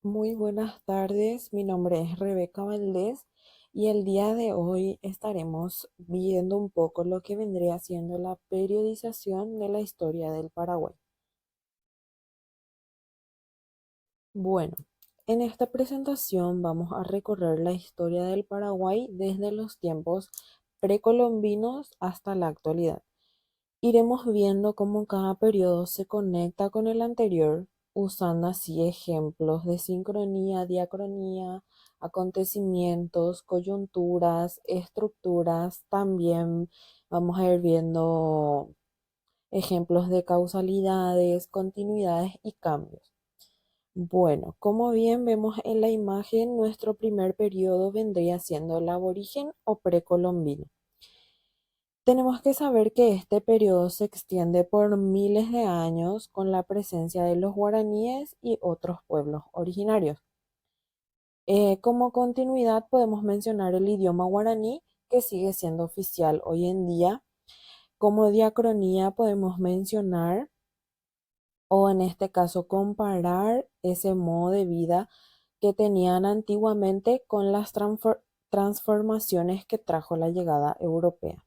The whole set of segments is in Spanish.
Muy buenas tardes, mi nombre es Rebeca Valdés y el día de hoy estaremos viendo un poco lo que vendría siendo la periodización de la historia del Paraguay. Bueno, en esta presentación vamos a recorrer la historia del Paraguay desde los tiempos precolombinos hasta la actualidad. Iremos viendo cómo cada periodo se conecta con el anterior, usando así ejemplos de sincronía, diacronía, acontecimientos, coyunturas, estructuras. También vamos a ir viendo ejemplos de causalidades, continuidades y cambios. Bueno, como bien vemos en la imagen, nuestro primer periodo vendría siendo el aborigen o precolombino. Tenemos que saber que este periodo se extiende por miles de años con la presencia de los guaraníes y otros pueblos originarios. Como continuidad podemos mencionar el idioma guaraní, que sigue siendo oficial hoy en día. Como diacronía podemos mencionar, o en este caso comparar ese modo de vida que tenían antiguamente con las transformaciones que trajo la llegada europea.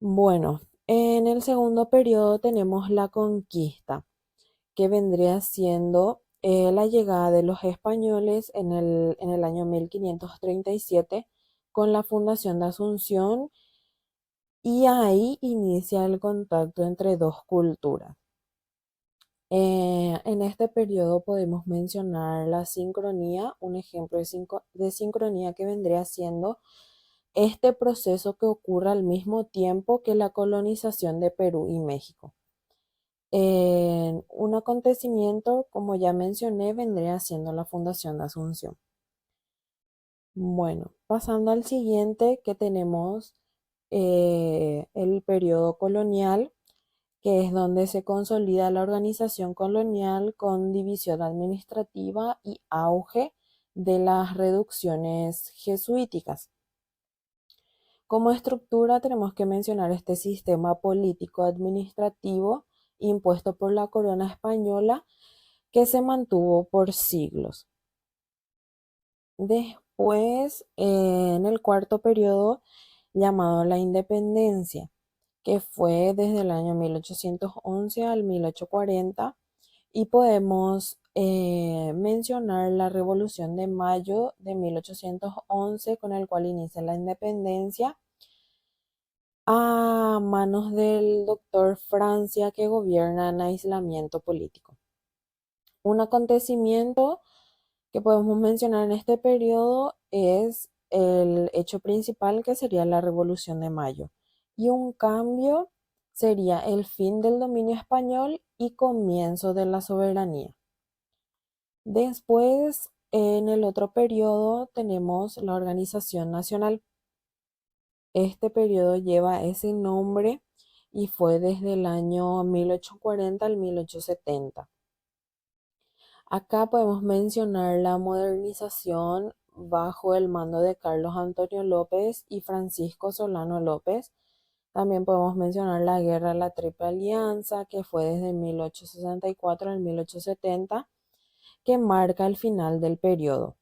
Bueno, en el segundo periodo tenemos la conquista, que vendría siendo la llegada de los españoles en el año 1537 con la fundación de Asunción, y ahí inicia el contacto entre dos culturas. En este periodo podemos mencionar la sincronía, un ejemplo de sincronía que vendría siendo este proceso que ocurre al mismo tiempo que la colonización de Perú y México. Un acontecimiento, como ya mencioné, vendría siendo la fundación de Asunción. Bueno, pasando al siguiente, que tenemos el periodo colonial, que es donde se consolida la organización colonial con división administrativa y auge de las reducciones jesuíticas. Como estructura tenemos que mencionar este sistema político administrativo impuesto por la corona española que se mantuvo por siglos. Después, en el cuarto periodo llamado la independencia, que fue desde el año 1811 al 1840, y podemos mencionar la Revolución de Mayo de 1811, con el cual inicia la independencia a manos del doctor Francia, que gobierna en aislamiento político. Un acontecimiento que podemos mencionar en este periodo es el hecho principal, que sería la Revolución de Mayo, y un cambio sería el fin del dominio español y comienzo de la soberanía. Después, en el otro periodo tenemos la Organización Nacional. Este periodo lleva ese nombre y fue desde el año 1840 al 1870. Acá podemos mencionar la modernización bajo el mando de Carlos Antonio López y Francisco Solano López. También podemos mencionar la Guerra de la Triple Alianza, que fue desde 1864 al 1870, que marca el final del periodo.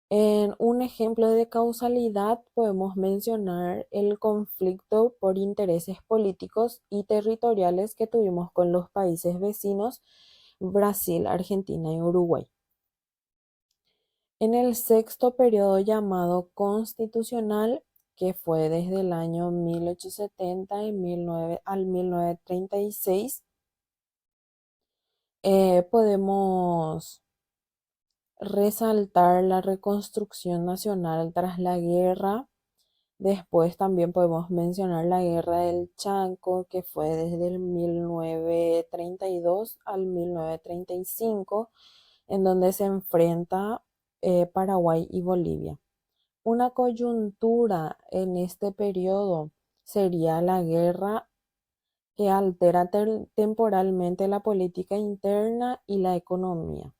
En un ejemplo de causalidad podemos mencionar el conflicto por intereses políticos y territoriales que tuvimos con los países vecinos Brasil, Argentina y Uruguay. En el sexto periodo llamado constitucional, que fue desde el año 1870 al 1936, podemos resaltar la reconstrucción nacional tras la guerra. Después también podemos mencionar la Guerra del Chaco, que fue desde el 1932 al 1935, en donde se enfrenta Paraguay y Bolivia. Una coyuntura en este periodo sería la guerra, que altera temporalmente la política interna y la economía.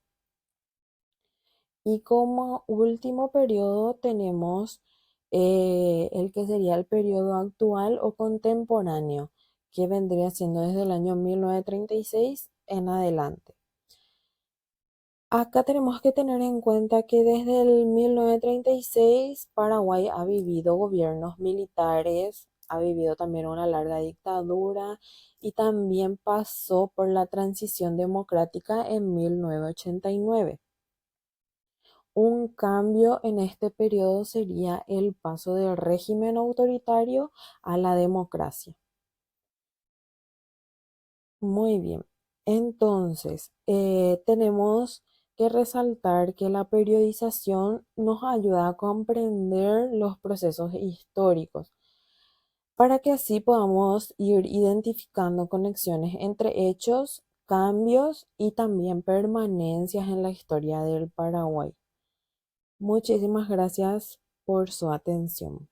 Y como último periodo tenemos el que sería el periodo actual o contemporáneo, que vendría siendo desde el año 1936 en adelante. Acá tenemos que tener en cuenta que desde el 1936 Paraguay ha vivido gobiernos militares, ha vivido también una larga dictadura y también pasó por la transición democrática en 1989. Un cambio en este periodo sería el paso del régimen autoritario a la democracia. Muy bien. Entonces, tenemos que resaltar que la periodización nos ayuda a comprender los procesos históricos para que así podamos ir identificando conexiones entre hechos, cambios y también permanencias en la historia del Paraguay. Muchísimas gracias por su atención.